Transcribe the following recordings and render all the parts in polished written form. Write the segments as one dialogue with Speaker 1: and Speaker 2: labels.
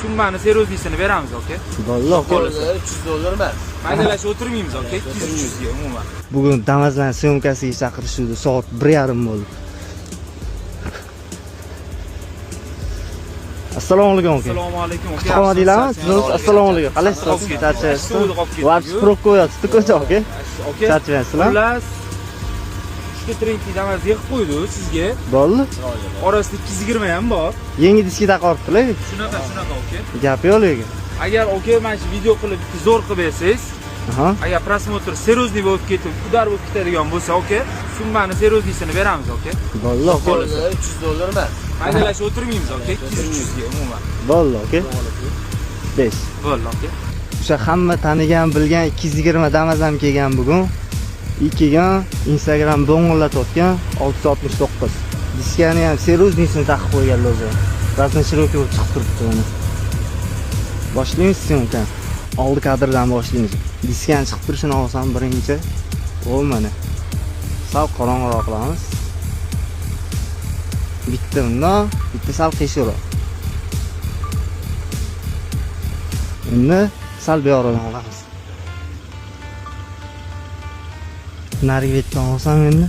Speaker 1: summani seroznisini beramiz, aka.
Speaker 2: Bo'ldi, aka.
Speaker 3: $300 emas.
Speaker 1: Maydalashib o'tirmaymiz, aka. 200 ga umuman.
Speaker 2: Bugun Damazlan syomkasiga chaqirishdi, soat 1:30 bo'ldi. Assalomu alaykum aka.
Speaker 1: Assalomu alaykum aka.
Speaker 2: Qomadinglarmi? Siz assalomu alaykum. Qalaysiz? Charchayapsiz? Varsh Pro qo'yapsiz, ko'cha aka. Charchayapsizlar?
Speaker 1: Xullas, uchta trenki Damaz yig'ib qo'ydi sizga.
Speaker 2: Bo'ldi.
Speaker 1: Orasida 220 ham bor.
Speaker 2: Yangi diskida qolibdi-la.
Speaker 1: Shunaqa aka.
Speaker 2: Gapi yo'q lekin.
Speaker 1: Agar aka mana shu video qilib zo'r qilib bersangiz, agar prosmotr serozniy bo'lib ketib, udar bo'lib ketadigan bo'lsa, aka, summani seroznisini beramiz, aka.
Speaker 2: Bo'ldi, aka.
Speaker 3: $300 emas.
Speaker 1: Maydalashib o'tirmaymiz, aka. 200 ga umuman.
Speaker 2: Bo'ldi, aka. 5.
Speaker 1: Bo'ldi, aka.
Speaker 2: O'sha hamma tanigan, bilgan 220 Damazam kelgan bugun. Kelgan Instagram bo'ng'illatayotgan 669. Diskani ham seroznisini taqib qo'yganlar o'zi. Rasman shirokay bo'lib chiqib turibdi uni. Boshlaymiz syomka. Oldi kadrdan boshlaymiz. Diskani chiqib turishini olsam birinchi. Bo'l mana. Sal qorong'iroq qilamiz. Bitta bundan, bitta sal qiyshroq. Endi sal buyoqdan olamiz. Nariga betdan olsam endi.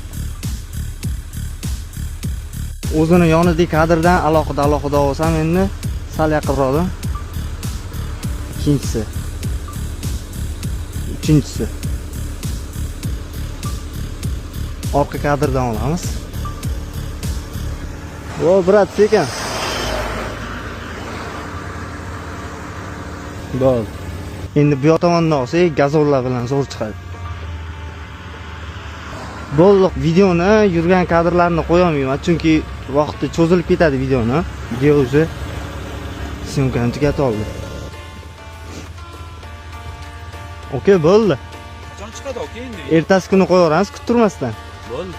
Speaker 2: O'zini yonidagi kadrdan alohida olsam endi sal yaqinroqdan. Ikkinchisi. Uchinchisi. Orqa kadrdan olamiz. Vo, brat, sekin. Bo'ldi. Endi bu tomondan olsak, gazollar bilan zo'r chiqadi. Bo'ldi, videoni yurgan kadrlarni qo'ya olmayman, chunki vaqti cho'zilib ketadi videoni. Video o'zi syomkani tugatib oldi. Okay, bo'ldi.
Speaker 1: Qachon chiqadi aka endi?
Speaker 2: Ertasi kuni qo'yaveramiz, kuttirmasdan.
Speaker 1: Bo'ldi.